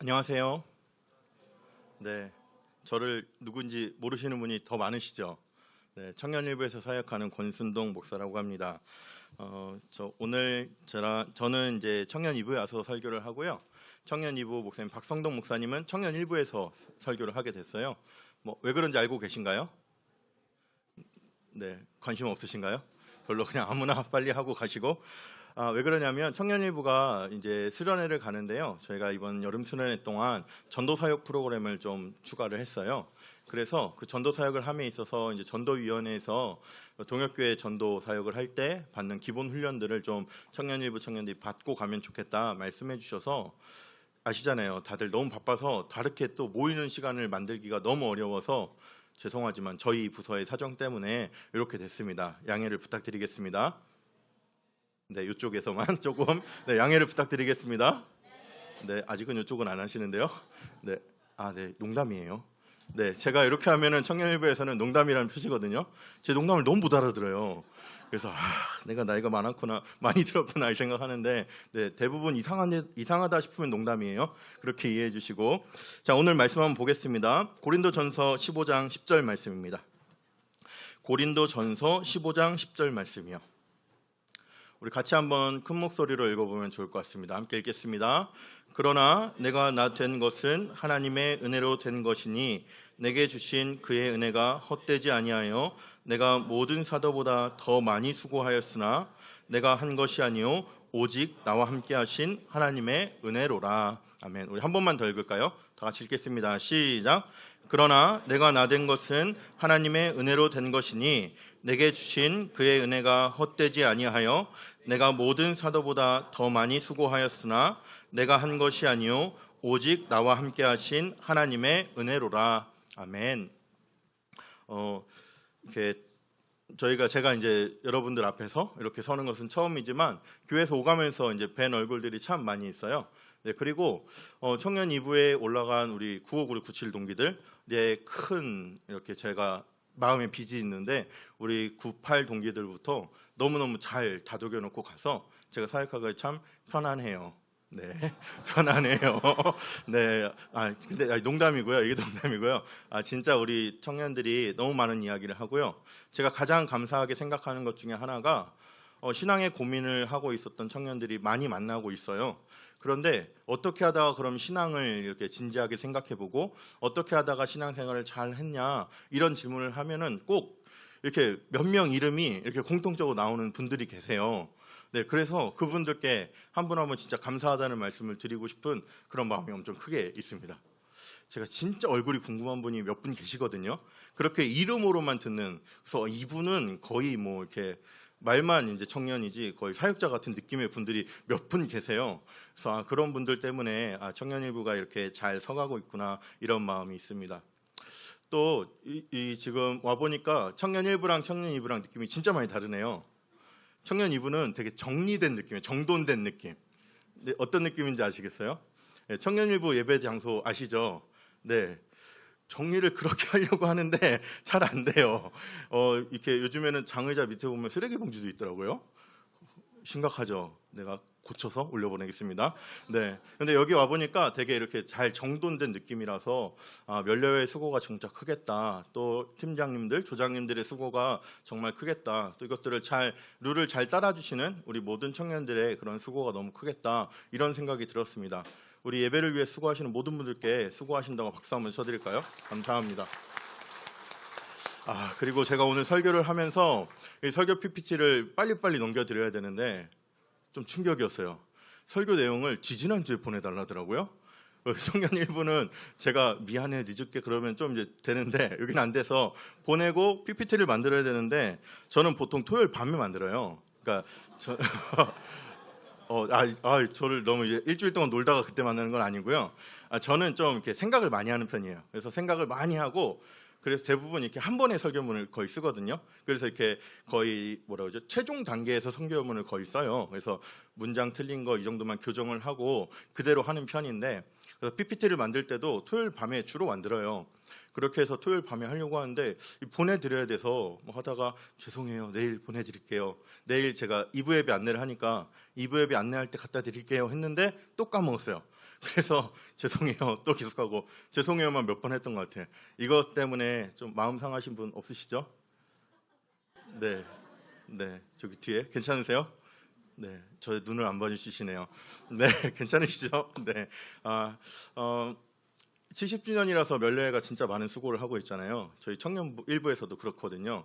안녕하세요. 네, 저를 누군지 모르시는 분이 더 많으시죠? 네, 청년일부에서 사역하는 권순동 목사라고 합니다. 저는 이제 청년일부에 와서 설교를 하고요. 청년일부 목사님 박성동 목사님은 청년일부에서 설교를 하게 됐어요. 왜 그런지 알고 계신가요? 네, 관심 없으신가요? 별로 그냥 아무나 빨리 하고 가시고. 왜 그러냐면 청년일부가 이제 수련회를 가는데요. 저희가 이번 여름 수련회 동안 전도 사역 프로그램을 좀 추가를 했어요. 그래서 그 전도 사역을 함에 있어서 이제 전도위원회에서 동역교회 전도 사역을 할 때 받는 기본 훈련들을 좀 청년일부 청년들이 받고 가면 좋겠다 말씀해 주셔서, 아시잖아요. 다들 너무 바빠서 다르게 또 모이는 시간을 만들기가 너무 어려워서 죄송하지만 저희 부서의 사정 때문에 이렇게 됐습니다. 양해를 부탁드리겠습니다. 네, 이쪽에서만 조금 양해를 부탁드리겠습니다. 네, 아직은 이쪽은 안 하시는데요. 네, 네, 농담이에요. 네, 제가 이렇게 하면은 청년일부에서는 농담이라는 표시거든요. 제 농담을 너무 못 알아들어요. 그래서 내가 나이가 많았구나, 많이 들었구나 이 생각하는데, 네, 대부분 이상하다 싶으면 농담이에요. 그렇게 이해해 주시고, 자, 오늘 말씀 한번 보겠습니다. 고린도전서 15장 10절 말씀입니다. 고린도전서 15장 10절 말씀이요. 우리 같이 한번 큰 목소리로 읽어보면 좋을 것 같습니다. 함께 읽겠습니다. 그러나 내가 나 된 것은 하나님의 은혜로 된 것이니 내게 주신 그의 은혜가 헛되지 아니하여 내가 모든 사도보다 더 많이 수고하였으나 내가 한 것이 아니요 오직 나와 함께 하신 하나님의 은혜로라. 아멘. 우리 한 번만 더 읽을까요? 다 같이 읽겠습니다. 시작. 그러나 내가 나 된 것은 하나님의 은혜로 된 것이니 내게 주신 그의 은혜가 헛되지 아니하여 내가 모든 사도보다 더 많이 수고하였으나 내가 한 것이 아니요 오직 나와 함께 하신 하나님의 은혜로라. 아멘. 이렇게 제가 이제 여러분들 앞에서 이렇게 서는 것은 처음이지만 교회에서 오가면서 이제 뵌 얼굴들이 참 많이 있어요. 네, 그리고 청년 2부에 올라간 우리 959, 97 동기들의 큰 이렇게 제가 마음에 빚이 있는데, 우리 98 동기들부터 너무너무 잘 다독여 놓고 가서 제가 사역하기가 참 편안해요. 네, 편안해요. 네, 근데 농담이고요. 이게 농담이고요. 진짜 우리 청년들이 너무 많은 이야기를 하고요. 제가 가장 감사하게 생각하는 것 중에 하나가 신앙의 고민을 하고 있었던 청년들이 많이 만나고 있어요. 그런데 어떻게 하다가 그럼 신앙을 이렇게 진지하게 생각해보고 어떻게 하다가 신앙생활을 잘 했냐, 이런 질문을 하면은 꼭 이렇게 몇 명 이름이 이렇게 공통적으로 나오는 분들이 계세요. 네, 그래서 그분들께 한 분 한 분 진짜 감사하다는 말씀을 드리고 싶은 그런 마음이 엄청 크게 있습니다. 제가 진짜 얼굴이 궁금한 분이 몇 분 계시거든요. 그렇게 이름으로만 듣는, 그래서 이분은 거의 뭐 이렇게 말만 이제 청년이지 거의 사역자 같은 느낌의 분들이 몇 분 계세요. 그래서 그런 분들 때문에 청년일부가 이렇게 잘 서가고 있구나, 이런 마음이 있습니다. 또 지금 와 보니까 청년일부랑 청년2부랑 느낌이 진짜 많이 다르네요. 청년2부는 되게 정리된 느낌이에요. 정돈된 느낌. 네, 어떤 느낌인지 아시겠어요? 네, 청년1부 예배 장소 아시죠? 네. 정리를 그렇게 하려고 하는데 잘 안 돼요. 이렇게 요즘에는 장의자 밑에 보면 쓰레기 봉지도 있더라고요. 심각하죠. 내가 고쳐서 올려보내겠습니다. 네. 근데 여기 와 보니까 되게 이렇게 잘 정돈된 느낌이라서 면례의 수고가 진짜 크겠다. 또 팀장님들, 조장님들의 수고가 정말 크겠다. 또 이것들을 룰을 잘 따라주시는 우리 모든 청년들의 그런 수고가 너무 크겠다. 이런 생각이 들었습니다. 우리 예배를 위해 수고하시는 모든 분들께 수고하신다고 박수 한번 쳐드릴까요? 감사합니다. 그리고 제가 오늘 설교를 하면서 이 설교 PPT를 빨리빨리 넘겨드려야 되는데 좀 충격이었어요. 설교 내용을 지지난주에 보내달라더라고요. 청년 1부는 제가 미안해 늦을게 그러면 좀 이제 되는데, 여기는 안 돼서 보내고 PPT를 만들어야 되는데 저는 보통 토요일 밤에 만들어요. 그러니까 저를 너무 이제 일주일 동안 놀다가 그때 만나는 건 아니고요. 저는 좀 이렇게 생각을 많이 하는 편이에요. 그래서 생각을 많이 하고, 그래서 대부분 이렇게 한 번에 설교문을 거의 쓰거든요. 그래서 이렇게 거의 최종 단계에서 설교문을 거의 써요. 그래서 문장 틀린 거 이 정도만 교정을 하고 그대로 하는 편인데, 그래서 PPT를 만들 때도 토요일 밤에 주로 만들어요. 그렇게 해서 토요일 밤에 하려고 하는데 보내드려야 돼서 하다가 죄송해요, 내일 보내드릴게요. 내일 제가 2부 예배 안내를 하니까 2부 예배 안내할 때 갖다 드릴게요 했는데 또 까먹었어요. 그래서 죄송해요 또 계속하고 죄송해요만 몇 번 했던 것 같아요. 이것 때문에 좀 마음 상하신 분 없으시죠? 네, 네 저기 뒤에 괜찮으세요? 네, 저의 눈을 안 봐주시네요. 네, 괜찮으시죠? 네, 70주년이라서 면례회가 진짜 많은 수고를 하고 있잖아요. 저희 청년부 일부에서도 그렇거든요.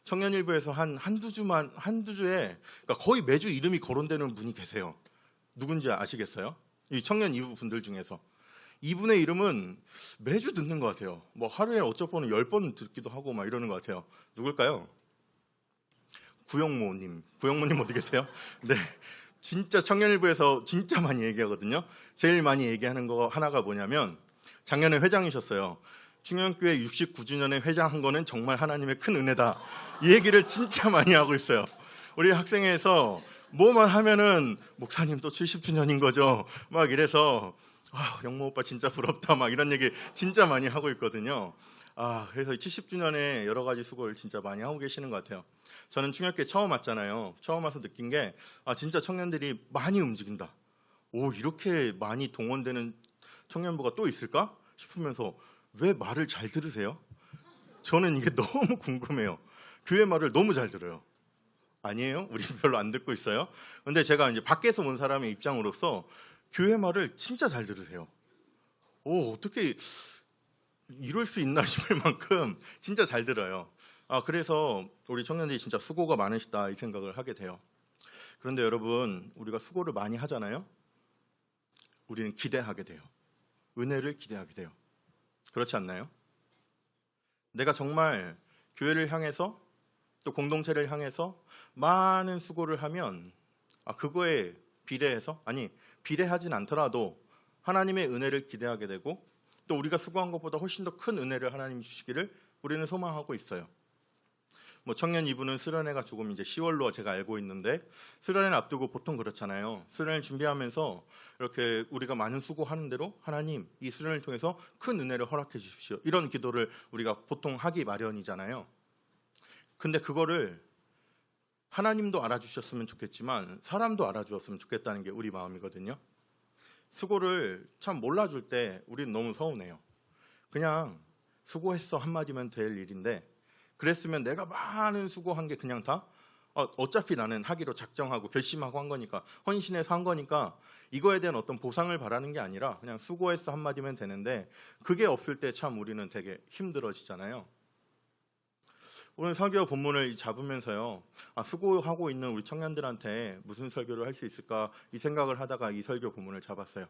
청년 일부에서 한두 주에 그러니까 거의 매주 이름이 거론되는 분이 계세요. 누군지 아시겠어요? 이 청년 이부 분들 중에서 이분의 이름은 매주 듣는 것 같아요. 뭐 하루에 어쩌고는 10번 듣기도 하고 막 이러는 것 같아요. 누굴까요? 구영모님 어디 계세요? 네, 진짜 청년일부에서 진짜 많이 얘기하거든요. 제일 많이 얘기하는 거 하나가 뭐냐면 작년에 회장이셨어요. 충현교회 69주년에 회장한 거는 정말 하나님의 큰 은혜다. 이 얘기를 진짜 많이 하고 있어요. 우리 학생회에서 뭐만 하면은 목사님 또 70주년인 거죠. 막 이래서 영모 오빠 진짜 부럽다. 막 이런 얘기 진짜 많이 하고 있거든요. 그래서 70주년에 여러 가지 수고를 진짜 많이 하고 계시는 것 같아요. 저는 충현교회 처음 왔잖아요. 처음 와서 느낀 게 진짜 청년들이 많이 움직인다. 이렇게 많이 동원되는 청년부가 또 있을까 싶으면서 왜 말을 잘 들으세요? 저는 이게 너무 궁금해요. 교회 말을 너무 잘 들어요. 아니에요? 우리 별로 안 듣고 있어요. 근데 제가 이제 밖에서 온 사람의 입장으로서 교회 말을 진짜 잘 들으세요. 어떻게 이럴 수 있나 싶을 만큼 진짜 잘 들어요. 그래서 우리 청년들이 진짜 수고가 많으시다 이 생각을 하게 돼요. 그런데 여러분, 우리가 수고를 많이 하잖아요. 우리는 기대하게 돼요. 은혜를 기대하게 돼요. 그렇지 않나요? 내가 정말 교회를 향해서 또 공동체를 향해서 많은 수고를 하면 그거에 비례해서 비례하진 않더라도 하나님의 은혜를 기대하게 되고 또 우리가 수고한 것보다 훨씬 더 큰 은혜를 하나님이 주시기를 우리는 소망하고 있어요. 청년 이부는 수련회가 조금 이제 10월로 제가 알고 있는데 수련회를 앞두고 보통 그렇잖아요. 수련회를 준비하면서 이렇게 우리가 많은 수고하는 대로 하나님 이 수련회를 통해서 큰 은혜를 허락해 주십시오. 이런 기도를 우리가 보통 하기 마련이잖아요. 근데 그거를 하나님도 알아주셨으면 좋겠지만 사람도 알아주었으면 좋겠다는 게 우리 마음이거든요. 수고를 참 몰라줄 때 우리는 너무 서운해요. 그냥 수고했어 한마디면 될 일인데 그랬으면 내가 많은 수고한 게 그냥 다 어차피 나는 하기로 작정하고 결심하고 한 거니까 헌신해서 한 거니까 이거에 대한 어떤 보상을 바라는 게 아니라 그냥 수고했어 한마디면 되는데 그게 없을 때 참 우리는 되게 힘들어지잖아요. 오늘 설교 본문을 잡으면서요. 수고하고 있는 우리 청년들한테 무슨 설교를 할 수 있을까 이 생각을 하다가 이 설교 본문을 잡았어요.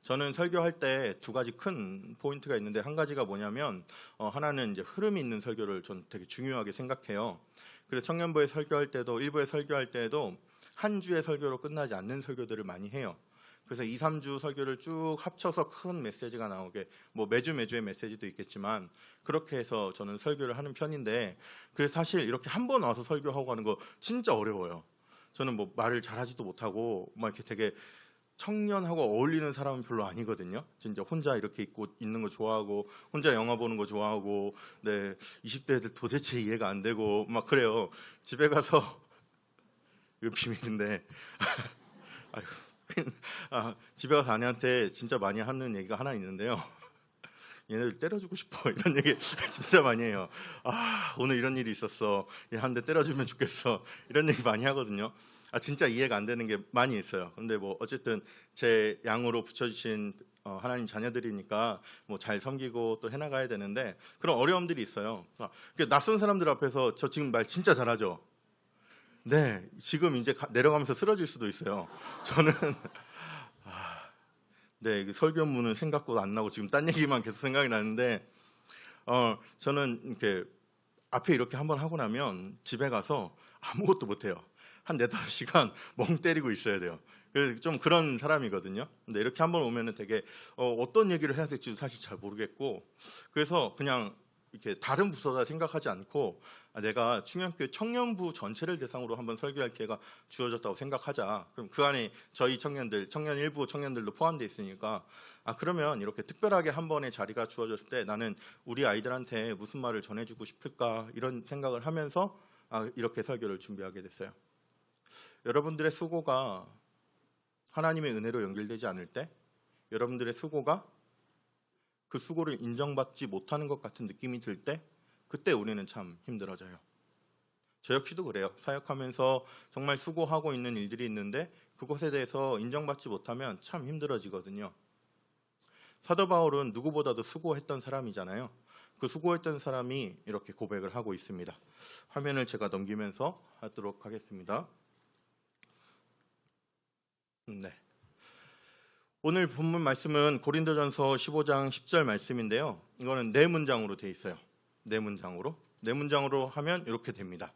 저는 설교할 때 두 가지 큰 포인트가 있는데 한 가지가 뭐냐면 하나는 이제 흐름이 있는 설교를 전 되게 중요하게 생각해요. 그래서 청년부에 설교할 때도 일부에 설교할 때도 한 주의 설교로 끝나지 않는 설교들을 많이 해요. 그래서 2, 3주 설교를 쭉 합쳐서 큰 메시지가 나오게 매주의 메시지도 있겠지만 그렇게 해서 저는 설교를 하는 편인데 그래서 사실 이렇게 한 번 와서 설교하고 가는 거 진짜 어려워요. 저는 말을 잘하지도 못하고 이렇게 되게 청년하고 어울리는 사람은 별로 아니거든요. 진짜 혼자 이렇게 있고 있는 거 좋아하고 혼자 영화 보는 거 좋아하고 20대들 도대체 이해가 안 되고 막 그래요. 집에 가서 이거 비밀인데 집에 가서 아내한테 진짜 많이 하는 얘기가 하나 있는데요. 얘네들 때려주고 싶어 이런 얘기 진짜 많이 해요. 오늘 이런 일이 있었어. 얘 한 대 때려주면 좋겠어. 이런 얘기 많이 하거든요. 진짜 이해가 안 되는 게 많이 있어요. 근데 어쨌든 제 양으로 붙여주신 하나님 자녀들이니까 잘 섬기고 또 해나가야 되는데 그런 어려움들이 있어요. 낯선 사람들 앞에서 저 지금 말 진짜 잘하죠. 네, 지금 이제 내려가면서 쓰러질 수도 있어요. 저는 설교문은 생각보다 안 나고 지금 딴 얘기만 계속 생각이 나는데 저는 이렇게 앞에 이렇게 한번 하고 나면 집에 가서 아무것도 못해요. 한 4-5시간 멍 때리고 있어야 돼요. 그래서 좀 그런 사람이거든요. 근데 이렇게 한번 오면은 되게 어떤 얘기를 해야 될지 사실 잘 모르겠고 그래서 그냥 이렇게 다른 부서다 생각하지 않고 내가 충현교회 청년부 전체를 대상으로 한번 설교할 기회가 주어졌다고 생각하자. 그럼 그 안에 저희 청년들, 청년 일부 청년들도 포함되어 있으니까 그러면 이렇게 특별하게 한 번의 자리가 주어졌을 때 나는 우리 아이들한테 무슨 말을 전해주고 싶을까 이런 생각을 하면서 이렇게 설교를 준비하게 됐어요. 여러분들의 수고가 하나님의 은혜로 연결되지 않을 때 여러분들의 수고가 그 수고를 인정받지 못하는 것 같은 느낌이 들 때 그때 우리는 참 힘들어져요. 저 역시도 그래요. 사역하면서 정말 수고하고 있는 일들이 있는데 그것에 대해서 인정받지 못하면 참 힘들어지거든요. 사도 바울은 누구보다도 수고했던 사람이잖아요. 그 수고했던 사람이 이렇게 고백을 하고 있습니다. 화면을 제가 넘기면서 하도록 하겠습니다. 네. 오늘 본문 말씀은 고린도전서 15장 10절 말씀인데요. 이거는 네 문장으로 되어 있어요. 네 문장으로 하면 이렇게 됩니다.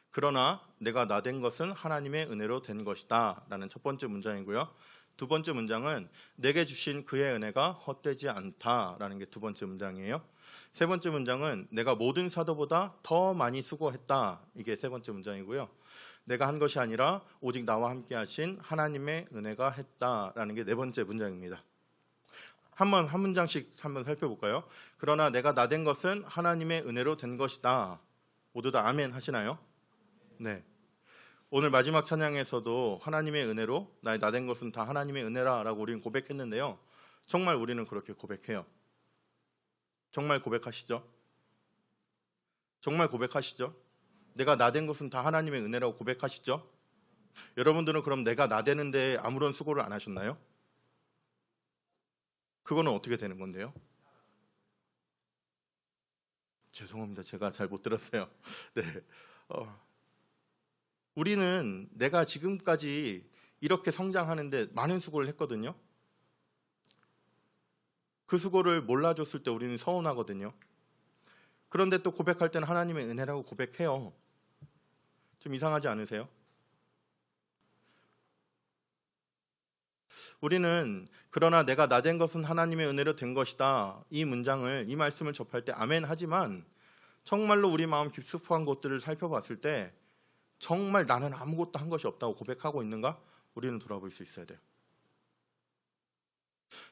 그러나 내가 나된 것은 하나님의 은혜로 된 것이다 라는 첫 번째 문장이고요. 두 번째 문장은 내게 주신 그의 은혜가 헛되지 않다라는 게 두 번째 문장이에요. 세 번째 문장은 내가 모든 사도보다 더 많이 수고했다, 이게 세 번째 문장이고요. 내가 한 것이 아니라 오직 나와 함께 하신 하나님의 은혜가 했다라는 게 네 번째 문장입니다. 한 문장씩 한번 살펴볼까요? 그러나 내가 나된 것은 하나님의 은혜로 된 것이다. 모두 다 아멘 하시나요? 네. 오늘 마지막 찬양에서도 하나님의 은혜로 나된 것은 다 하나님의 은혜라라고 우리는 고백했는데요. 정말 우리는 그렇게 고백해요. 정말 고백하시죠? 정말 고백하시죠? 내가 나된 것은 다 하나님의 은혜라고 고백하시죠? 여러분들은 그럼 내가 나대는데 아무런 수고를 안 하셨나요? 그거는 어떻게 되는 건데요? 죄송합니다. 제가 잘 못 들었어요. 네. 우리는 내가 지금까지 이렇게 성장하는데 많은 수고를 했거든요. 그 수고를 몰라줬을 때 우리는 서운하거든요. 그런데 또 고백할 때는 하나님의 은혜라고 고백해요. 좀 이상하지 않으세요? 우리는 그러나 내가 나된 것은 하나님의 은혜로 된 것이다, 이 말씀을 접할 때 아멘 하지만 정말로 우리 마음 깊숙한 것들을 살펴봤을 때 정말 나는 아무것도 한 것이 없다고 고백하고 있는가? 우리는 돌아볼 수 있어야 돼요.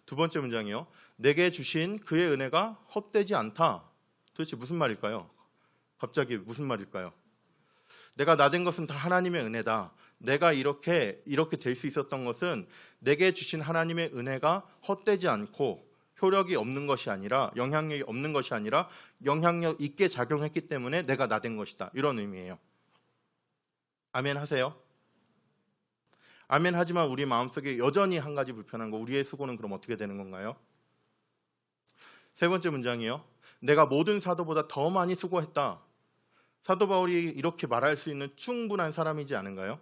두 번째 문장이요. 내게 주신 그의 은혜가 헛되지 않다. 도대체 무슨 말일까요? 갑자기 무슨 말일까요? 내가 나된 것은 다 하나님의 은혜다. 내가 이렇게 될 수 있었던 것은 내게 주신 하나님의 은혜가 헛되지 않고 효력이 없는 것이 아니라, 영향력이 없는 것이 아니라 영향력 있게 작용했기 때문에 내가 나된 것이다. 이런 의미예요. 아멘 하세요? 아멘 하지만 우리 마음속에 여전히 한 가지 불편한 거, 우리의 수고는 그럼 어떻게 되는 건가요? 세 번째 문장이요. 내가 모든 사도보다 더 많이 수고했다. 사도 바울이 이렇게 말할 수 있는 충분한 사람이지 않은가요?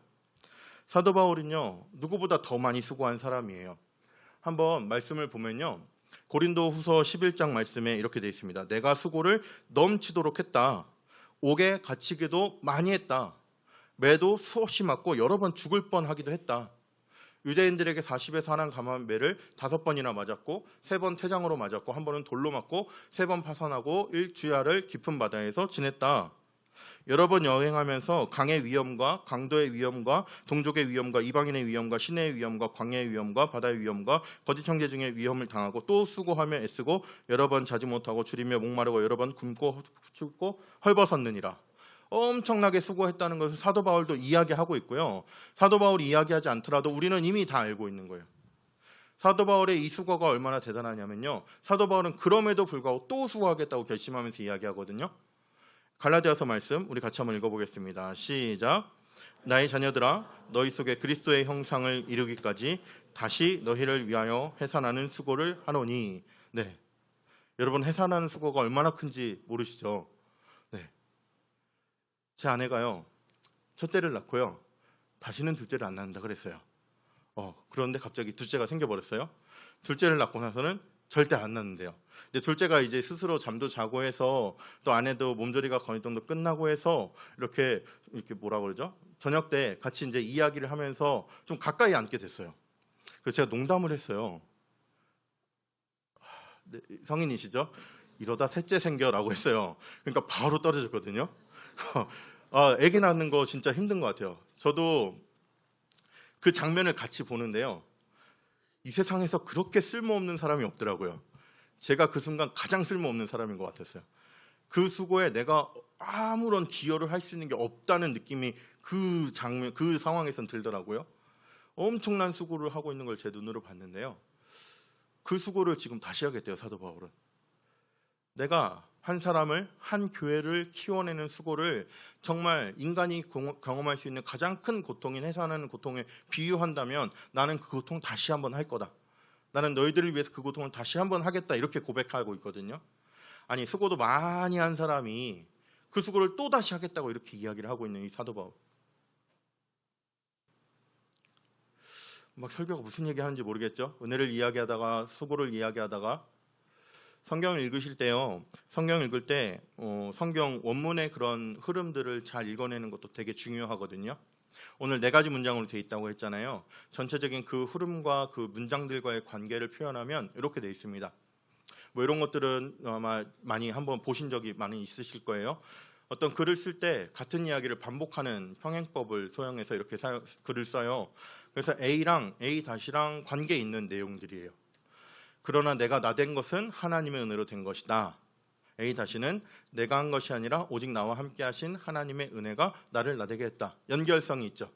사도 바울은요, 누구보다 더 많이 수고한 사람이에요. 한번 말씀을 보면요, 고린도 후서 11장 말씀에 이렇게 되어 있습니다. 내가 수고를 넘치도록 했다. 옥에 갇히기도 많이 했다. 매도 수없이 맞고 여러 번 죽을 뻔하기도 했다. 유대인들에게 40에 한한 감한매를 5번이나 맞았고 3번 태장으로 맞았고 1번은 돌로 맞고 3번 파산하고 일주야를 깊은 바다에서 지냈다. 여러 번 여행하면서 강의 위험과 강도의 위험과 동족의 위험과 이방인의 위험과 시내의 위험과 광야의 위험과 바다의 위험과 거짓 형제 중에 위험을 당하고 또 수고하며 애쓰고 여러 번 자지 못하고 줄이며 목마르고 여러 번 굶고 춥고 헐벗었느니라. 엄청나게 수고했다는 것을 사도 바울도 이야기하고 있고요. 사도 바울이 이야기하지 않더라도 우리는 이미 다 알고 있는 거예요. 사도 바울의 이 수고가 얼마나 대단하냐면요, 사도 바울은 그럼에도 불구하고 또 수고하겠다고 결심하면서 이야기하거든요. 갈라디아서 말씀 우리 같이 한번 읽어보겠습니다. 시작. 나의 자녀들아, 너희 속에 그리스도의 형상을 이루기까지 다시 너희를 위하여 해산하는 수고를 하노니. 네, 여러분, 해산하는 수고가 얼마나 큰지 모르시죠? 네, 제 아내가요, 첫째를 낳고요, 다시는 둘째를 안 낳는다 그랬어요. 그런데 갑자기 둘째가 생겨버렸어요. 둘째를 낳고 나서는 절대 안 낳는데요. 근데 둘째가 이제 스스로 잠도 자고 해서, 또 아내도 몸조리가 거의 정도 끝나고 해서 이렇게 뭐라 그러죠? 저녁 때 같이 이제 이야기를 하면서 좀 가까이 앉게 됐어요. 그래서 제가 농담을 했어요. 네, 성인이시죠? 이러다 셋째 생겨라고 했어요. 그러니까 바로 떨어졌거든요. 아기 낳는 거 진짜 힘든 것 같아요. 저도 그 장면을 같이 보는데요, 이 세상에서 그렇게 쓸모없는 사람이 없더라고요. 제가 그 순간 가장 쓸모없는 사람인 것 같았어요. 그 수고에 내가 아무런 기여를 할 수 있는 게 없다는 느낌이 그 장면, 그 상황에선 들더라고요. 엄청난 수고를 하고 있는 걸 제 눈으로 봤는데요. 그 수고를 지금 다시 하겠대요, 사도 바울은. 내가 한 사람을, 한 교회를 키워내는 수고를 정말 인간이 경험할 수 있는 가장 큰 고통인 해산하는 고통에 비유한다면 나는 그 고통 다시 한번 할 거다. 나는 너희들을 위해서 그 고통을 다시 한번 하겠다. 이렇게 고백하고 있거든요. 아니, 수고도 많이 한 사람이 그 수고를 또 다시 하겠다고 이렇게 이야기를 하고 있는 이 사도 바울. 막 설교가 무슨 얘기 하는지 모르겠죠. 은혜를 이야기하다가 수고를 이야기하다가 성경을 읽으실 때요. 성경 읽을 때 성경 원문의 그런 흐름들을 잘 읽어내는 것도 되게 중요하거든요. 오늘 4가지 문장으로 되어 있다고 했잖아요. 전체적인 그 흐름과 그 문장들과의 관계를 표현하면 이렇게 되어 있습니다. 뭐 이런 것들은 아마 많이 한번 보신 적이 많이 있으실 거예요. 어떤 글을 쓸 때 같은 이야기를 반복하는 평행법을 소형해서 이렇게 글을 써요. 그래서 A랑 A-랑 관계 있는 내용들이에요. 그러나 내가 나된 것은 하나님의 은혜로 된 것이다. A-는 내가 한 것이 아니라 오직 나와 함께 하신 하나님의 은혜가 나를 나되게 했다. 연결성이 있죠.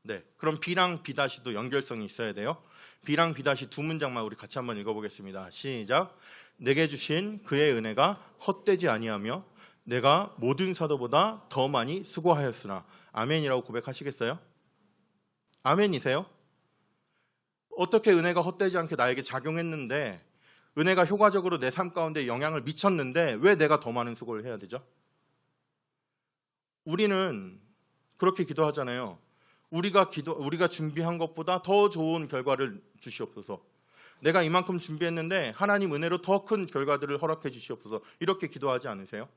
네, 그럼 B랑 B-도 연결성이 있어야 돼요. B랑 B- 두 문장만 우리 같이 한번 읽어보겠습니다. 시작. 내게 주신 그의 은혜가 헛되지 아니하며 내가 모든 사도보다 더 많이 수고하였으나. 아멘이라고 고백하시겠어요? 아멘이세요? 어떻게 은혜가 헛되지 않게 나에게 작용했는데, 은혜가 효과적으로 내 삶 가운데 영향을 미쳤는데 왜 내가 더 많은 수고를 해야 되죠? 우리는 그렇게 기도하잖아요. 우리가 준비한 것보다 더 좋은 결과를 주시옵소서. 내가 이만큼 준비했는데 하나님 은혜로 더 큰 결과들을 허락해 주시옵소서. 이렇게 기도하지 않으세요?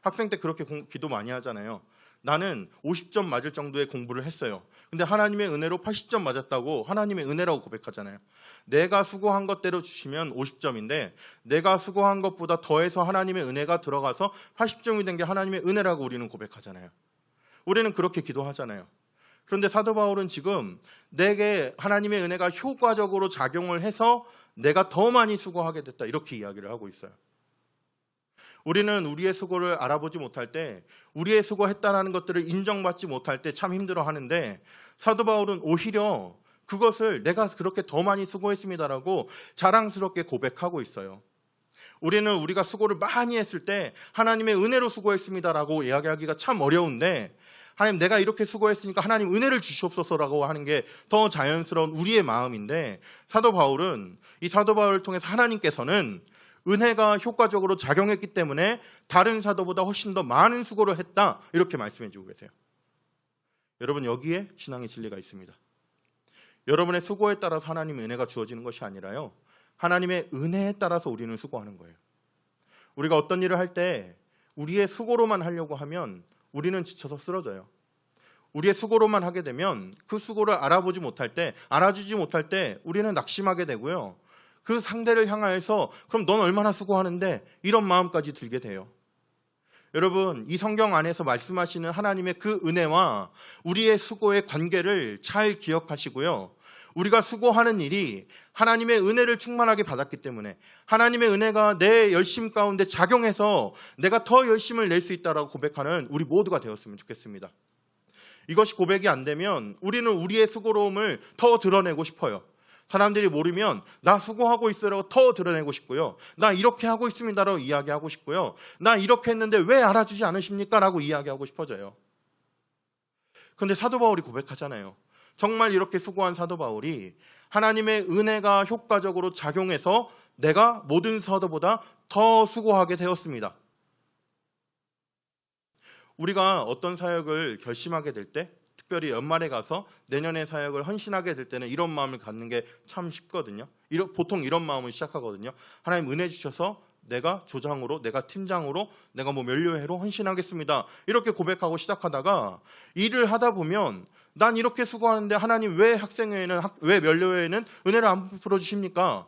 학생 때 그렇게 기도 많이 하잖아요. 나는 50점 맞을 정도의 공부를 했어요. 근데 하나님의 은혜로 80점 맞았다고 하나님의 은혜라고 고백하잖아요. 내가 수고한 것대로 주시면 50점인데 내가 수고한 것보다 더해서 하나님의 은혜가 들어가서 80점이 된 게 하나님의 은혜라고 우리는 고백하잖아요. 우리는 그렇게 기도하잖아요. 그런데 사도 바울은 지금 내게 하나님의 은혜가 효과적으로 작용을 해서 내가 더 많이 수고하게 됐다. 이렇게 이야기를 하고 있어요. 우리는 우리의 수고를 알아보지 못할 때, 우리의 수고했다는 것들을 인정받지 못할 때 참 힘들어하는데, 사도 바울은 오히려 그것을 내가 그렇게 더 많이 수고했습니다라고 자랑스럽게 고백하고 있어요. 우리는 우리가 수고를 많이 했을 때 하나님의 은혜로 수고했습니다라고 이야기하기가 참 어려운데, 하나님 내가 이렇게 수고했으니까 하나님 은혜를 주시옵소서라고 하는 게 더 자연스러운 우리의 마음인데, 사도 바울은 이 사도 바울을 통해서 하나님께서는 은혜가 효과적으로 작용했기 때문에 다른 사도보다 훨씬 더 많은 수고를 했다. 이렇게 말씀해 주고 계세요. 여러분, 여기에 신앙의 진리가 있습니다. 여러분의 수고에 따라서 하나님의 은혜가 주어지는 것이 아니라요, 하나님의 은혜에 따라서 우리는 수고하는 거예요. 우리가 어떤 일을 할 때 우리의 수고로만 하려고 하면 우리는 지쳐서 쓰러져요. 우리의 수고로만 하게 되면 그 수고를 알아주지 못할 때 우리는 낙심하게 되고요. 그 상대를 향하여서 그럼 넌 얼마나 수고하는데, 이런 마음까지 들게 돼요. 여러분, 이 성경 안에서 말씀하시는 하나님의 그 은혜와 우리의 수고의 관계를 잘 기억하시고요. 우리가 수고하는 일이 하나님의 은혜를 충만하게 받았기 때문에 하나님의 은혜가 내 열심 가운데 작용해서 내가 더 열심을 낼 수 있다라고 고백하는 우리 모두가 되었으면 좋겠습니다. 이것이 고백이 안 되면 우리는 우리의 수고로움을 더 드러내고 싶어요. 사람들이 모르면 나 수고하고 있어라고 더 드러내고 싶고요. 나 이렇게 하고 있습니다라고 이야기하고 싶고요. 나 이렇게 했는데 왜 알아주지 않으십니까? 라고 이야기하고 싶어져요. 그런데 사도 바울이 고백하잖아요. 정말 이렇게 수고한 사도 바울이 하나님의 은혜가 효과적으로 작용해서 내가 모든 사도보다 더 수고하게 되었습니다. 우리가 어떤 사역을 결심하게 될 때, 특별히 연말에 가서 내년의 사역을 헌신하게 될 때는 이런 마음을 갖는 게 참 쉽거든요. 보통 이런 마음을 시작하거든요. 하나님 은혜 주셔서 내가 조장으로, 내가 팀장으로, 내가 면료회로 헌신하겠습니다. 이렇게 고백하고 시작하다가 일을 하다 보면 난 이렇게 수고하는데 하나님 왜 학생회에는, 왜 면료회에는 은혜를 안 베풀어 주십니까?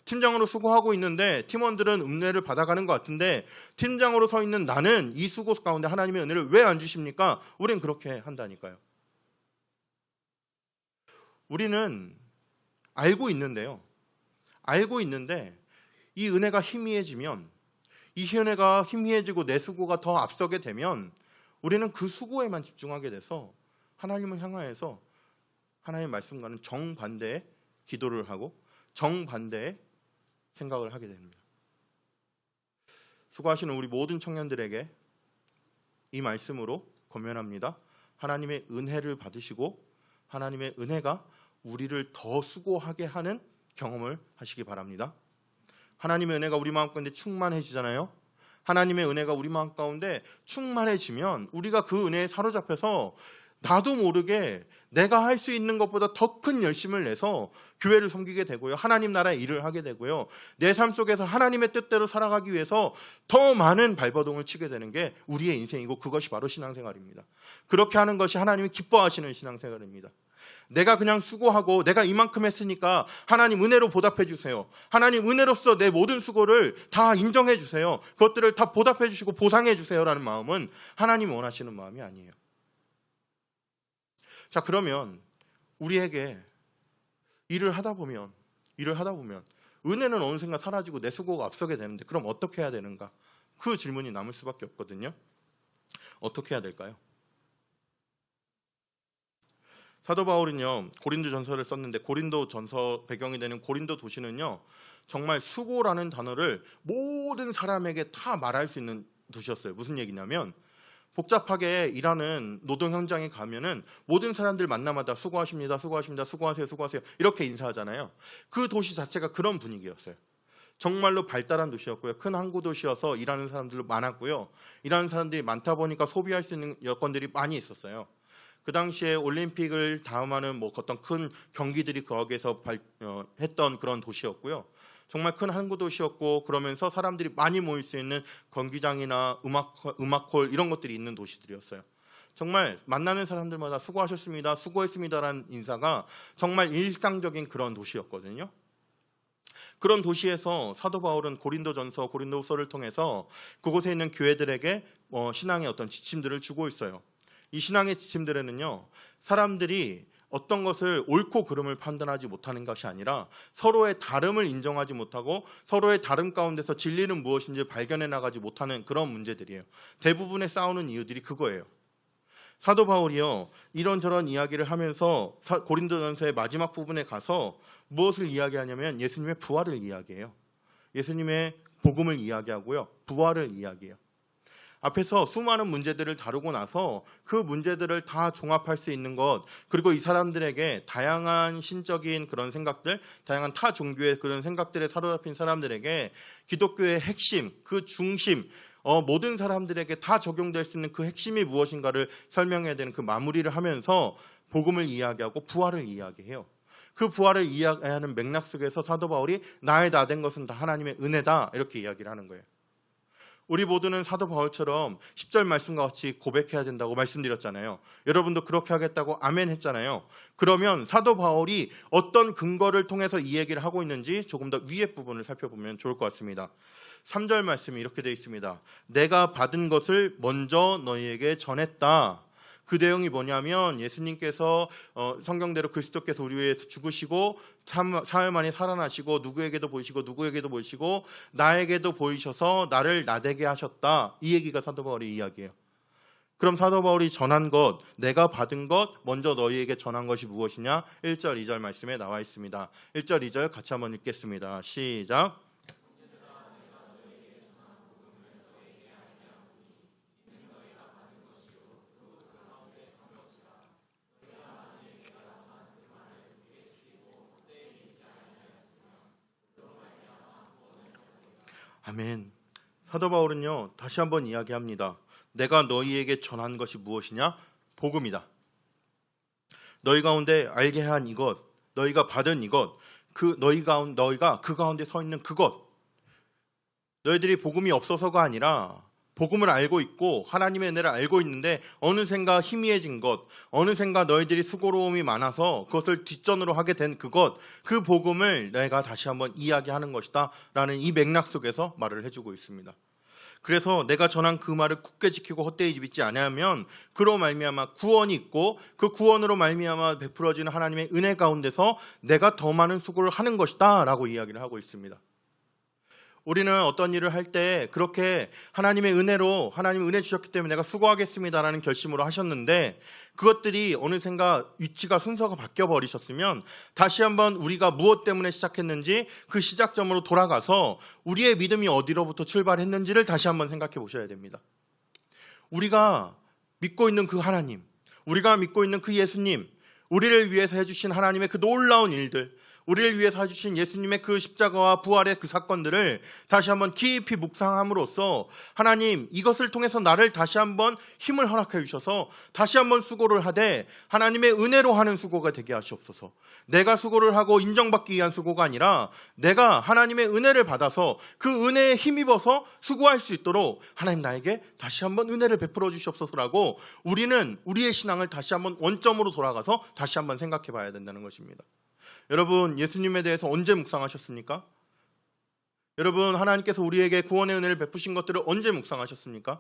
팀장으로 수고하고 있는데 팀원들은 은혜를 받아가는 것 같은데 팀장으로 서 있는 나는 이 수고 가운데 하나님의 은혜를 왜 안 주십니까? 우린 그렇게 한다니까요. 우리는 알고 있는데 이 은혜가 희미해지면, 이 은혜가 희미해지고 내 수고가 더 앞서게 되면 우리는 그 수고에만 집중하게 돼서 하나님을 향하여서 하나님의 말씀과는 정반대의 기도를 하고 정반대의 생각을 하게 됩니다. 수고하시는 우리 모든 청년들에게 이 말씀으로 권면합니다. 하나님의 은혜를 받으시고 하나님의 은혜가 우리를 더 수고하게 하는 경험을 하시기 바랍니다. 하나님의 은혜가 우리 마음 가운데 충만해지잖아요. 하나님의 은혜가 우리 마음 가운데 충만해지면 우리가 그 은혜에 사로잡혀서 나도 모르게 내가 할 수 있는 것보다 더 큰 열심을 내서 교회를 섬기게 되고요. 하나님 나라의 일을 하게 되고요. 내 삶 속에서 하나님의 뜻대로 살아가기 위해서 더 많은 발버둥을 치게 되는 게 우리의 인생이고 그것이 바로 신앙생활입니다. 그렇게 하는 것이 하나님이 기뻐하시는 신앙생활입니다. 내가 그냥 수고하고 내가 이만큼 했으니까 하나님 은혜로 보답해 주세요. 하나님 은혜로서 내 모든 수고를 다 인정해 주세요. 그것들을 다 보답해 주시고 보상해 주세요라는 마음은 하나님이 원하시는 마음이 아니에요. 자, 그러면 우리에게 일을 하다 보면 은혜는 어느샌가 사라지고 내 수고가 앞서게 되는데 그럼 어떻게 해야 되는가? 그 질문이 남을 수밖에 없거든요. 어떻게 해야 될까요? 사도 바울은요, 고린도전서를 썼는데 고린도전서 배경이 되는 고린도 도시는요, 정말 수고라는 단어를 모든 사람에게 다 말할 수 있는 도시였어요. 무슨 얘기냐면 복잡하게 일하는 노동 현장에 가면은 모든 사람들 만나마다 수고하십니다, 수고하십니다, 수고하세요, 수고하세요 이렇게 인사하잖아요. 그 도시 자체가 그런 분위기였어요. 정말로 발달한 도시였고요. 큰 항구 도시여서 일하는 사람들도 많았고요. 일하는 사람들이 많다 보니까 소비할 수 있는 여건들이 많이 있었어요. 그 당시에 올림픽을 다음하는 뭐 어떤 큰 경기들이 거기에서 했던 그런 도시였고요. 정말 큰 항구 도시였고 그러면서 사람들이 많이 모일 수 있는 경기장이나 음악홀 이런 것들이 있는 도시들이었어요. 정말 만나는 사람들마다 수고하셨습니다, 수고했습니다라는 인사가 정말 일상적인 그런 도시였거든요. 그런 도시에서 사도 바울은 고린도전서, 고린도후서를 통해서 그곳에 있는 교회들에게 신앙의 어떤 지침들을 주고 있어요. 이 신앙의 지침들에는요, 사람들이 어떤 것을 옳고 그름을 판단하지 못하는 것이 아니라 서로의 다름을 인정하지 못하고 서로의 다름 가운데서 진리는 무엇인지 발견해 나가지 못하는 그런 문제들이에요. 대부분의 싸우는 이유들이 그거예요. 사도 바울이요, 이런저런 이야기를 하면서 고린도전서의 마지막 부분에 가서 무엇을 이야기하냐면 예수님의 부활을 이야기해요. 예수님의 복음을 이야기하고요, 부활을 이야기해요. 앞에서 수많은 문제들을 다루고 나서 그 문제들을 다 종합할 수 있는 것, 그리고 이 사람들에게 다양한 신적인 그런 생각들, 다양한 타 종교의 그런 생각들에 사로잡힌 사람들에게 기독교의 핵심, 그 중심, 모든 사람들에게 다 적용될 수 있는 그 핵심이 무엇인가를 설명해야 되는 그 마무리를 하면서 복음을 이야기하고 부활을 이야기해요. 그 부활을 이야기하는 맥락 속에서 사도 바울이 나의 다 된 것은 다 하나님의 은혜다 이렇게 이야기를 하는 거예요. 우리 모두는 사도 바울처럼 10절 말씀과 같이 고백해야 된다고 말씀드렸잖아요. 여러분도 그렇게 하겠다고 아멘 했잖아요. 그러면 사도 바울이 어떤 근거를 통해서 이 얘기를 하고 있는지 조금 더 위에 부분을 살펴보면 좋을 것 같습니다. 3절 말씀이 이렇게 되어 있습니다. 내가 받은 것을 먼저 너희에게 전했다. 그 내용이 뭐냐면 예수님께서 성경대로 그리스도께서 우리 위해서 죽으시고 사흘 만에 살아나시고 누구에게도 보이시고 누구에게도 보이시고 나에게도 보이셔서 나를 나되게 하셨다. 이 얘기가 사도 바울의 이야기예요. 그럼 사도 바울이 전한 것, 내가 받은 것, 먼저 너희에게 전한 것이 무엇이냐? 1절, 2절 말씀에 나와 있습니다. 1절, 2절 같이 한번 읽겠습니다. 시작. 아멘. 사도 바울은요, 다시 한번 이야기합니다. 내가 너희에게 전한 것이 무엇이냐? 복음이다. 너희 가운데 알게 한 이것, 너희가 받은 이것, 너희가 그 가운데 서 있는 그것. 너희들이 복음이 없어서가 아니라 복음을 알고 있고 하나님의 은혜를 알고 있는데 어느샌가 희미해진 것, 어느샌가 너희들이 수고로움이 많아서 그것을 뒷전으로 하게 된 그것, 그 복음을 내가 다시 한번 이야기하는 것이다 라는 이 맥락 속에서 말을 해주고 있습니다. 그래서 내가 전한 그 말을 굳게 지키고 헛되이 믿지 아니하면 그로 말미암아 구원이 있고 그 구원으로 말미암아 베풀어지는 하나님의 은혜 가운데서 내가 더 많은 수고를 하는 것이다 라고 이야기를 하고 있습니다. 우리는 어떤 일을 할 때 그렇게 하나님의 은혜로 하나님 은혜 주셨기 때문에 내가 수고하겠습니다라는 결심으로 하셨는데 그것들이 어느샌가 위치가 순서가 바뀌어 버리셨으면 다시 한번 우리가 무엇 때문에 시작했는지 그 시작점으로 돌아가서 우리의 믿음이 어디로부터 출발했는지를 다시 한번 생각해 보셔야 됩니다. 우리가 믿고 있는 그 하나님, 우리가 믿고 있는 그 예수님, 우리를 위해서 해주신 하나님의 그 놀라운 일들, 우리를 위해서 해주신 예수님의 그 십자가와 부활의 그 사건들을 다시 한번 깊이 묵상함으로써 하나님 이것을 통해서 나를 다시 한번 힘을 허락해 주셔서 다시 한번 수고를 하되 하나님의 은혜로 하는 수고가 되게 하시옵소서. 내가 수고를 하고 인정받기 위한 수고가 아니라 내가 하나님의 은혜를 받아서 그 은혜에 힘입어서 수고할 수 있도록 하나님 나에게 다시 한번 은혜를 베풀어 주시옵소서라고 우리는 우리의 신앙을 다시 한번 원점으로 돌아가서 다시 한번 생각해 봐야 된다는 것입니다. 여러분, 예수님에 대해서 언제 묵상하셨습니까? 여러분, 하나님께서 우리에게 구원의 은혜를 베푸신 것들을 언제 묵상하셨습니까?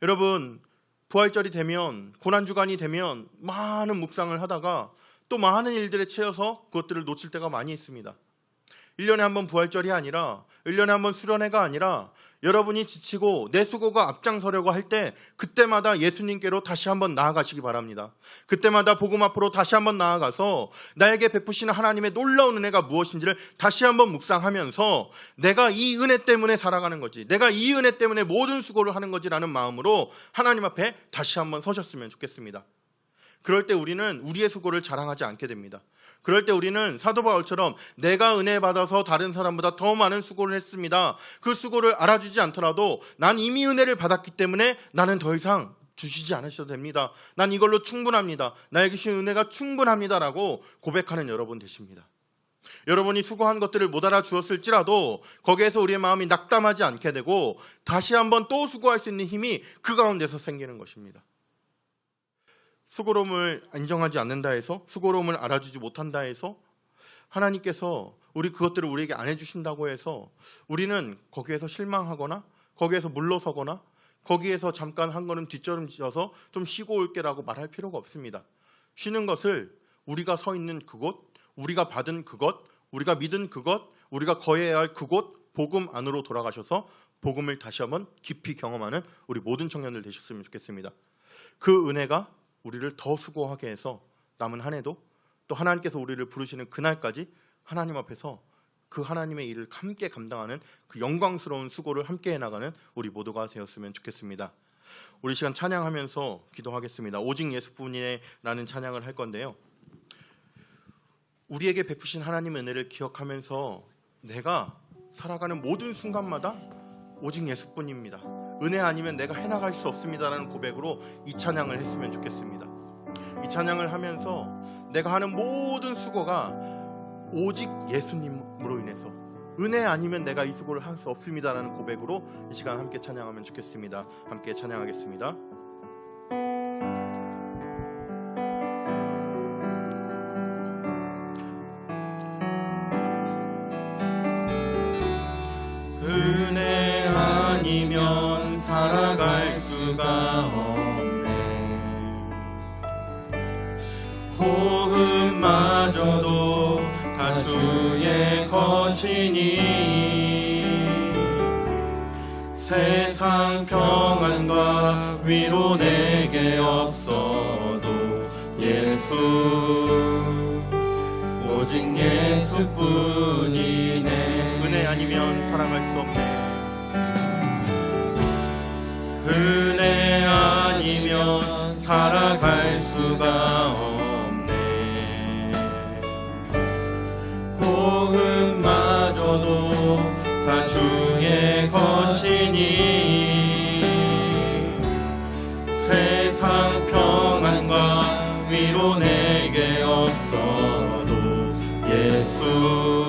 여러분, 부활절이 되면, 고난주간이 되면 많은 묵상을 하다가 또 많은 일들에 채여서 그것들을 놓칠 때가 많이 있습니다. 1년에 한 번 부활절이 아니라 1년에 한 번 수련회가 아니라 여러분이 지치고 내 수고가 앞장서려고 할 때 그때마다 예수님께로 다시 한번 나아가시기 바랍니다. 그때마다 복음 앞으로 다시 한번 나아가서 나에게 베푸시는 하나님의 놀라운 은혜가 무엇인지를 다시 한번 묵상하면서 내가 이 은혜 때문에 살아가는 거지, 내가 이 은혜 때문에 모든 수고를 하는 거지라는 마음으로 하나님 앞에 다시 한번 서셨으면 좋겠습니다. 그럴 때 우리는 우리의 수고를 자랑하지 않게 됩니다. 그럴 때 우리는 사도 바울처럼 내가 은혜 받아서 다른 사람보다 더 많은 수고를 했습니다. 그 수고를 알아주지 않더라도 난 이미 은혜를 받았기 때문에 나는 더 이상 주시지 않으셔도 됩니다. 난 이걸로 충분합니다. 나에게 주신 은혜가 충분합니다라고 고백하는 여러분 되십니다. 여러분이 수고한 것들을 못 알아주었을지라도 거기에서 우리의 마음이 낙담하지 않게 되고 다시 한번 또 수고할 수 있는 힘이 그 가운데서 생기는 것입니다. 수고로움을 인정하지 않는다 해서, 수고로움을 알아주지 못한다 해서 하나님께서 그것들을 우리에게 안 해주신다고 해서 우리는 거기에서 실망하거나 거기에서 물러서거나 거기에서 잠깐 한 걸음 뒷걸음져서 좀 쉬고 올게라고 말할 필요가 없습니다. 쉬는 것을 우리가 서 있는 그곳, 우리가 받은 그것, 우리가 믿은 그것, 우리가 거해야 할 그곳 복음 안으로 돌아가셔서 복음을 다시 한번 깊이 경험하는 우리 모든 청년들 되셨으면 좋겠습니다. 그 은혜가 우리를 더 수고하게 해서 남은 한 해도 또 하나님께서 우리를 부르시는 그날까지 하나님 앞에서 그 하나님의 일을 함께 감당하는 그 영광스러운 수고를 함께 해나가는 우리 모두가 되었으면 좋겠습니다. 우리 시간 찬양하면서 기도하겠습니다. 오직 예수뿐이라는 찬양을 할 건데요, 우리에게 베푸신 하나님의 은혜를 기억하면서 내가 살아가는 모든 순간마다 오직 예수뿐입니다, 은혜 아니면 내가 해나갈 수 없습니다라는 고백으로 이 찬양을 했으면 좋겠습니다. 이 찬양을 하면서 내가 하는 모든 수고가 오직 예수님으로 인해서, 은혜 아니면 내가 이 수고를 할 수 없습니다라는 고백으로 이 시간 함께 찬양하면 좋겠습니다. 함께 찬양하겠습니다. 은혜 아니면 살아갈 수가 없네. 호흡마저도 다 주의 것이니 세상 평안과 위로 내게 없어도 예수, 오직 예수뿐이네. 은혜 아니면 살아갈 수 없네. 은혜 아니면 살아갈 수가 없네. 호흡마저도 다 주의 것이니 세상 평안과 위로 내게 없어도 예수,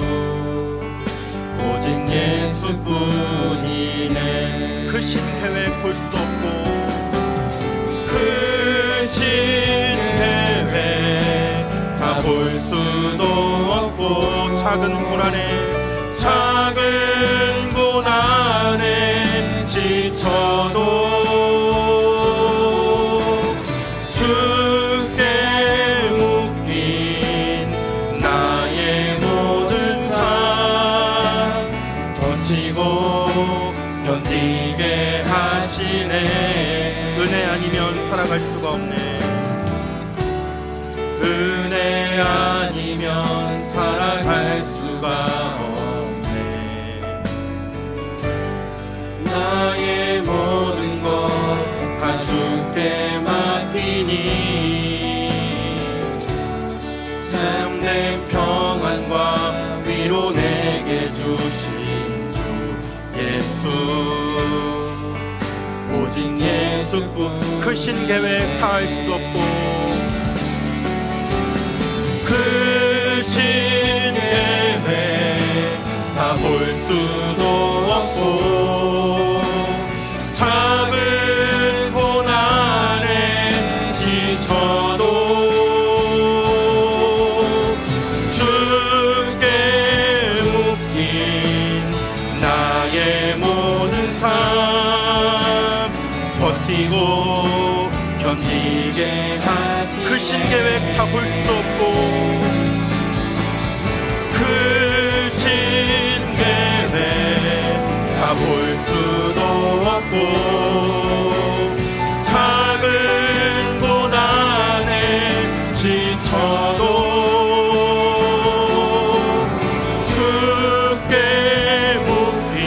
오직 예수뿐이네. 그 신해외 볼 수도 없고 그 신해외 다 볼 수도 없고 작은 고난에 지쳐도 주께 묶인 나의 모든 삶 주신 주 예수 오직 예수뿐 크신 계획 다 알 수도 없고 크신 계획 다 볼 수도 없고 작은 고난에 지쳐도 주께 묶인 나의 모든 삶 버티고 견디게 하시네 크신 계획 다 볼 수도 없고 크신 계획 다 볼 수도 없고 작은 고난에 지쳐도 주께 묶인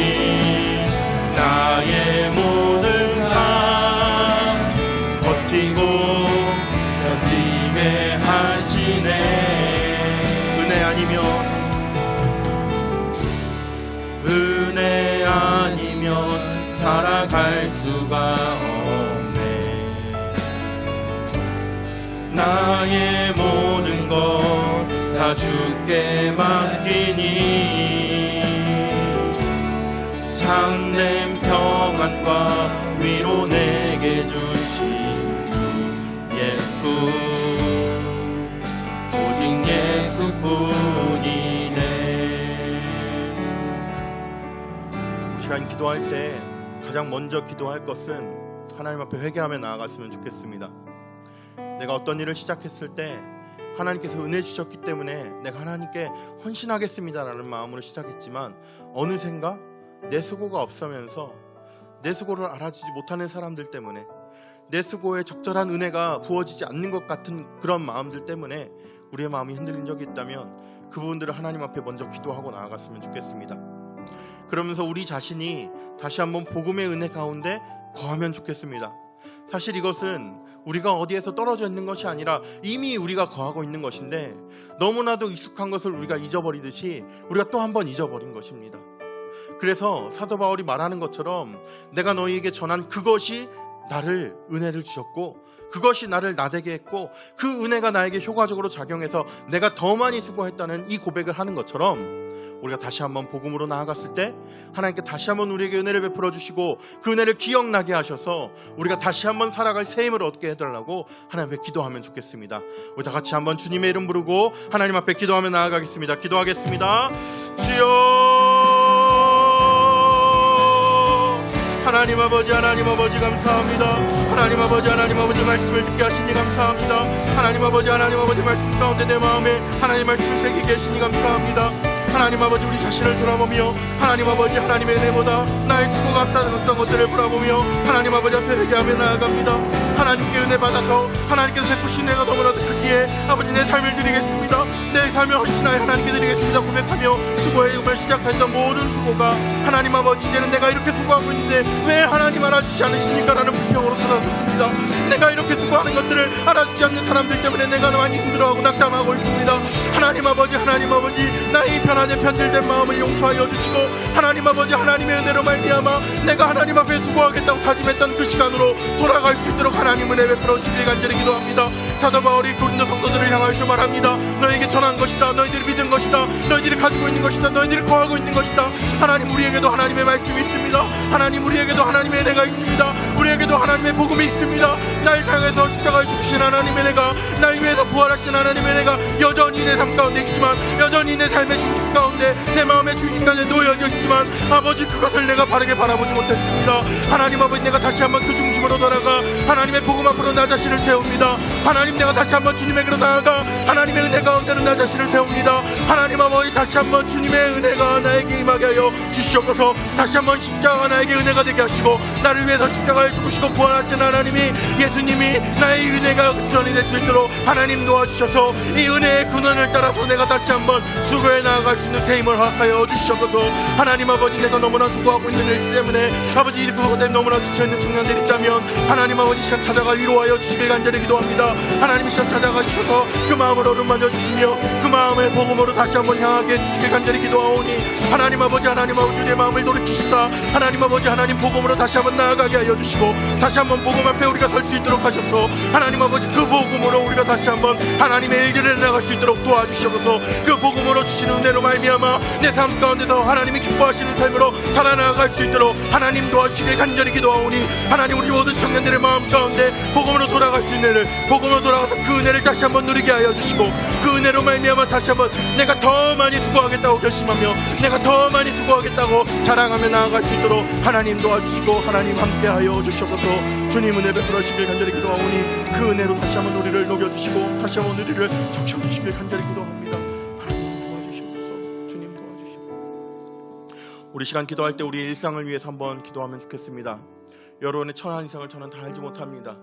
나의 모든 삶 버티고 견디게 하시네 은혜 아니면 살아갈 수가 없네 나의 모든 것 다 주께 맡기니 참된 평안과 위로 내게 주신 주 예수 오직 예수뿐이네 시간 기도할 때 가장 먼저 기도할 것은 하나님 앞에 회개하며 나아갔으면 좋겠습니다. 내가 어떤 일을 시작했을 때 하나님께서 은혜 주셨기 때문에 내가 하나님께 헌신하겠습니다라는 마음으로 시작했지만 어느샌가 내 수고가 없으면서 내 수고를 알아주지 못하는 사람들 때문에 내 수고에 적절한 은혜가 부어지지 않는 것 같은 그런 마음들 때문에 우리의 마음이 흔들린 적이 있다면 그 부분들을 하나님 앞에 먼저 기도하고 나아갔으면 좋겠습니다. 그러면서 우리 자신이 다시 한번 복음의 은혜 가운데 거하면 좋겠습니다. 사실 이것은 우리가 어디에서 떨어져 있는 것이 아니라 이미 우리가 거하고 있는 것인데 너무나도 익숙한 것을 우리가 잊어버리듯이 우리가 또 한 번 잊어버린 것입니다. 그래서 사도 바울이 말하는 것처럼 내가 너희에게 전한 그것이 나를 은혜를 주셨고 그것이 나를 나되게 했고 그 은혜가 나에게 효과적으로 작용해서 내가 더 많이 수고했다는 이 고백을 하는 것처럼 우리가 다시 한번 복음으로 나아갔을 때 하나님께 다시 한번 우리에게 은혜를 베풀어 주시고 그 은혜를 기억나게 하셔서 우리가 다시 한번 살아갈 새 힘을 얻게 해달라고 하나님 앞에 기도하면 좋겠습니다. 우리 다 같이 한번 주님의 이름 부르고 하나님 앞에 기도하며 나아가겠습니다. 기도하겠습니다. 주여 하나님 아버지 감사합니다. 하나님 아버지 말씀을 듣게 하시니 감사합니다. 하나님 아버지 말씀 가운데 내 마음에 하나님 말씀을 새기게 하시니 감사합니다. 하나님 아버지 우리 자신을 돌아보며 하나님 아버지 하나님의 은혜보다 나의 수고가 앞다졌던 것들을 돌아보며 하나님 아버지 앞에 회개하며 나아갑니다. 하나님께 은혜 받아서 하나님께서 베푸신 은혜가 너무나도 크기에 아버지 내 삶을 드리겠습니다. 내 삶을 헌신하여 하나님께 드리겠습니다. 고백하며 수고의 일을 시작했던 모든 수고가 하나님 아버지 이제는 내가 이렇게 수고하고 있는데 왜 하나님 알아주지 않으십니까? 라는 불평으로 찾아섭니다. 내가 이렇게 수고하는 것들을 알아주지 않는 사람들 때문에 내가 많이 힘들어하고 낙담하고 있습니다. 하나님 아버지 나의 편안에 편들된 마음을 용서하여 주시고 하나님 아버지 하나님의 은혜로 말미암아 내가 하나님 앞에 수고하겠다고 다짐했던 그 시간으로 돌아갈 수 있도록 하나님 은혜 베풀어 주시길 간절히 기도합니다. 사도 바울이 고린도 성도들을 향하여 말합니다. 너에게 전한 것이다. 너희들이 믿은 것이다. 너희들이 가지고 있는 것이다. 너희들이 거하고 있는 것이다. 하나님 우리에게도 하나님의 말씀이 있습니다. 하나님 우리에게도 하나님의 은혜가 있습니다. 우리에게도 하나님의 복음이 있습니다. 날 향해서 십자가에 죽으신 하나님의 은혜가 날 위해서 부활하신 하나님의 은혜가 여전히 내 삶 가운데 있지만 여전히 내 삶의 중심 가운데 내 마음의 중심까지 놓여져 있지만 아버지 그것을 내가 바르게 바라보지 못했습니다. 하나님 아버지 내가 다시 한번 그 중심으로 돌아가 하나님의 복음 앞으로 나 자신을 세웁니다. 하나님 내가 다시 한번 주님에게로 나아가 하나님의 은혜 가운데로 나 자신을 세웁니다. 하나님 아버지 다시 한번 주님의 은혜가 나에게 임하게 하여 주시옵소서. 다시 한번 십자가가 나에게 은혜가 되게 하시고 나를 위해서 십자가에 죽으시고 부활하신 하나님이, 예수님이 나의 은혜가 전이 될 수 있도록 하나님 도와주셔서 이 은혜의 근원을 따라서 내가 다시 한번 수고해 나아갈 수 있는 새 힘을 허락하여 주시옵소서. 하나님 아버지, 내가 너무나 수고하고 있는 일 때문에 아버지 이 그것에 너무나 지쳐있는 청년들이 있다면 하나님 아버지 시간 찾아가 위로하여 주시길 간절히 기도합니다. 하나님 시간 찾아가 주셔서 그 마음을 어루만져 주시며 그 마음을 복음으로 다시 한번 향하게 해주시길 간절히 기도하오니, 하나님 아버지 내 마음을 돌이키시사 하나님 아버지 복음으로 다시 한번 나아가게 하여 주시고 다시 한번 복음 앞에 우리가 설 수 있도록 하셔서 하나님 아버지 그 복음으로 우리가 다시 한번 하나님의 일들을 나갈 수 있도록 도와주셔서 그 복음으로 주시는 은혜로 말미암아 내 삶 가운데서 하나님이 기뻐하시는 삶으로 살아나갈 수 있도록 하나님 도와주시길 간절히 기도하오니, 하나님 우리 모든 청년들의 마음 가운데 복음으로 돌아갈 수 있는 은혜를, 복음으로 돌아가서 그 은혜를 다시 한번 누리게 하여 주시고 그 은혜로 말미암아 다시 한번 내가 더 많이 수고하겠다고 결심하며 내가 더 많이 수고하겠다고 자랑하며 나아갈 수 있도록 하나님 도와주시고 하나님 함께하여 주시옵소서. 주님 은혜 베풀어 주시길 간절히 기도하오니 그 은혜로 다시 한번 우리를 녹여주시고 다시 한번 우리를 적셔주시길 간절히 기도합니다. 하나님 도와주시옵소서. 주님 도와주시옵소서. 우리 시간 기도할 때 우리 일상을 위해서 한번 기도하면 좋겠습니다. 여러분의 천한 인생을 저는 다 알지 못합니다.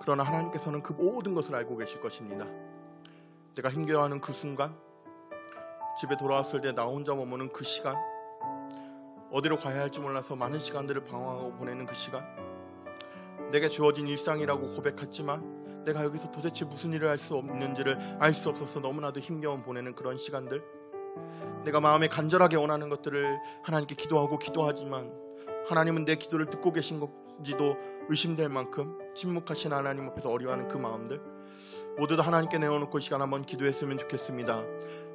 그러나 하나님께서는 그 모든 것을 알고 계실 것입니다. 내가 힘겨워하는 그 순간, 집에 돌아왔을 때 나 혼자 머무는 그 시간, 어디로 가야 할지 몰라서 많은 시간들을 방황하고 보내는 그 시간, 내게 주어진 일상이라고 고백했지만 내가 여기서 도대체 무슨 일을 할 수 없는지를 알 수 없어서 너무나도 힘겨운 보내는 그런 시간들, 내가 마음에 간절하게 원하는 것들을 하나님께 기도하지만 하나님은 내 기도를 듣고 계신 건지도 의심될 만큼 침묵하신 하나님 앞에서 어려워하는 그 마음들 모두 다 하나님께 내어놓고 시간 한번 기도했으면 좋겠습니다.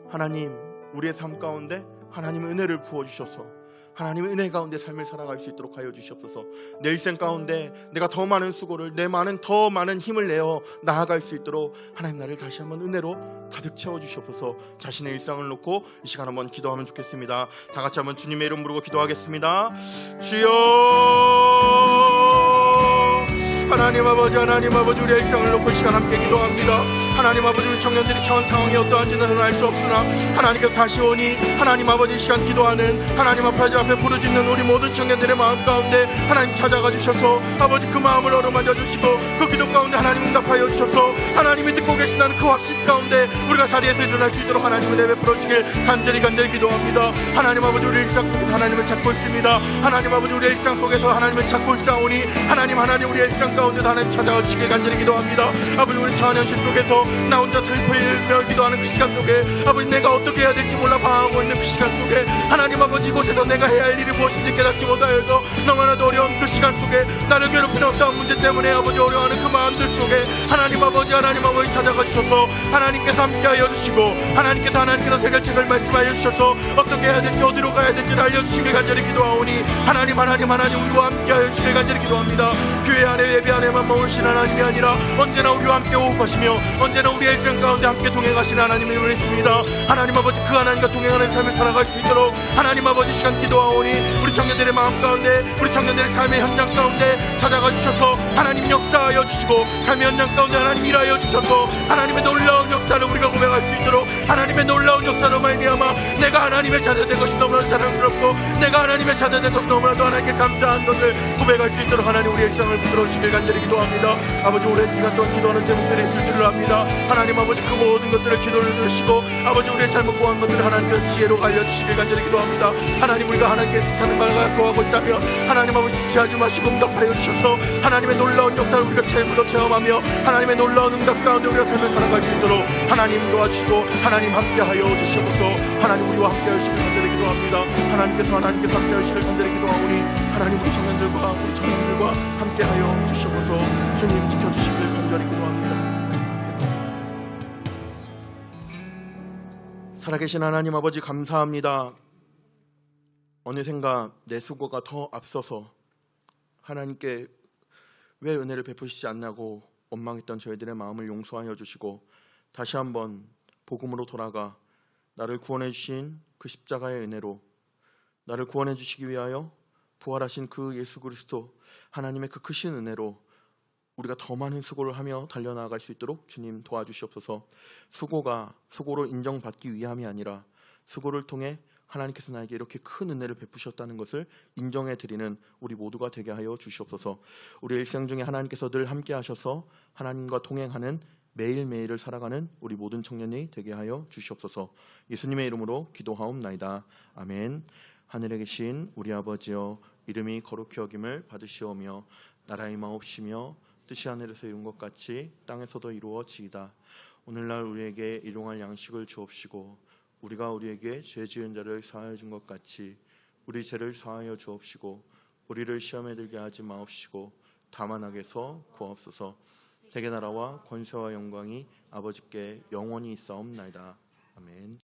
하나님, 우리의 삶 가운데 하나님의 은혜를 부어주셔서 하나님의 은혜 가운데 삶을 살아갈 수 있도록 하여 주시옵소서. 내 일생 가운데 내가 더 많은 수고를, 더 많은 힘을 내어 나아갈 수 있도록 하나님 나를 다시 한번 은혜로 가득 채워주시옵소서. 자신의 일상을 놓고 이 시간 한번 기도하면 좋겠습니다. 다 같이 한번 주님의 이름 부르고 기도하겠습니다. 주여, 하나님 아버지 우리의 일상을 놓고 이 시간 함께 기도합니다. 하나님 아버지, 우리 청년들이 처한 상황이 어떠한지는 저는 알 수 없으나 하나님께서 다시 오니 하나님 아버지 이 시간 기도하는 하나님 앞에 부르짖는 우리 모든 청년들의 마음 가운데 하나님 찾아가 주셔서 아버지 그 마음을 어루만져 주시고 그 기도 가운데 하나님 응답하여 주셔서 하나님이 듣고 계신다는 그 확신 가운데 우리가 자리에서 일어날 수 있도록 하나님을 내베 풀어주길 간절히 기도합니다. 하나님 아버지, 우리 일상 속에서 하나님을 찾고 있습니다. 하나님 아버지, 우리의 일상 속에서 하나님을 찾고 있사오니 하나님 우리의 일상 가운데도 하나님 찾아와 주시길 간절히 기도합니다. 아버지, 우리 처한 현실 속에서 나 혼자 슬퍼 기도하는 그 시간 속에 아버지 내가 어떻게 해야 될지 몰라 방황하고 있는 그 시간 속에 하나님 아버지, 이곳에서 내가 해야 할 일이 무엇인지 깨닫지 못하여서 너무나도 어려운 그 시간 속에 나를 괴롭히는 어떠한 문제 때문에 아버지 어려워하는 그 마음들 속에 하나님 아버지 찾아가 주셔서 하나님께서 함께하여 주시고 하나님께서 해결책을 말씀하여 주셔서 어떻게 해야 될지 어디로 가야 될지를 알려주시길 간절히 기도하오니 하나님 우리와 함께하여 주시길 간절히 기도합니다. 교회 안에 예배 안에만 머무르신 하나님이 아니라 언제나 우리와 함께 호흡하시며 언제나 우리의 일생 가운데 함께 동행하시는 하나님을 믿습니다. 하나님 아버지, 그 하나님과 동행하는 삶을 살아갈 수 있도록 하나님 아버지 시간 기도하오니 우리 청년들의 마음 가운데 우리 청년들의 삶의 현장 가운데 찾아가 주셔서 하나님 역사하여 주시고 삶의 현장 가운데 하나님 일하여 주셔서 하나님의 놀라운 역사를 우리가 고백할 수 있도록 하나님의 놀라운 역사로 말미암아 내가 하나님의 자녀된 것이 너무나도 자랑스럽고 내가 하나님의 자녀된 것이 너무나도 하나님께 감사한 것을 고백할 수 있도록 하나님 우리의 일상을 부들어 주시길 간절히 기도합니다. 아버지, 오랜 시간 동안 기도하는 제목들이 있을 줄을 압니다. 하나님 아버지, 그 모든 것들을 기도를 들으시고 아버지 우리의 잘못 고한 것들을 하나님께서 지혜로 알려주시길 간절히 기도합니다. 하나님, 우리가 하나님께 뜻하는 말을 갖고 있다면 하나님 아버지 지체하지 마시고 응답하여 주셔서 하나님의 놀라운 역사를 우리가 삶으로 체험하며 하나님의 놀라운 응답 가운데 우리가 삶을 살아갈 수 있도록 하나님 도와주시고 하나님 함께하여 주시옵소서. 하나님 우리와 함께하여 주시길 간절히 기도합니다. 하나님께서 함께하여 주시길 간절히 기도하오니 하나님 우리 청년들과 함께하여 주시옵소서. 주님 지켜주시길 간절히 기도합니다. 살아계신 하나님 아버지, 감사합니다. 어느샌가 내 수고가 더 앞서서 하나님께 왜 은혜를 베푸시지 않냐고 원망했던 저희들의 마음을 용서하여 주시고 다시 한번 복음으로 돌아가 나를 구원해 주신 그 십자가의 은혜로 나를 구원해 주시기 위하여 부활하신 그 예수 그리스도 하나님의 그 크신 은혜로 우리가 더 많은 수고를 하며 달려나갈 수 있도록 주님 도와주시옵소서. 수고가 수고로 인정받기 위함이 아니라 수고를 통해 하나님께서 나에게 이렇게 큰 은혜를 베푸셨다는 것을 인정해 드리는 우리 모두가 되게 하여 주시옵소서. 우리 일생 중에 하나님께서 늘 함께 하셔서 하나님과 동행하는 매일매일을 살아가는 우리 모든 청년이 되게 하여 주시옵소서. 예수님의 이름으로 기도하옵나이다. 아멘. 하늘에 계신 우리 아버지여, 이름이 거룩히 여김을 받으시오며 나라의 마옵시며 뜻이 하늘에서 이룬 것 같이 땅에서도 이루어지이다. 오늘날 우리에게 일용할 양식을 주옵시고 우리가 우리에게 죄 지은 자를 사하여 준 것 같이 우리 죄를 사하여 주옵시고 우리를 시험에 들게 하지 마옵시고 다만 악에서 구하옵소서. 대개 나라와 권세와 영광이 아버지께 영원히 있사옵나이다. 아멘.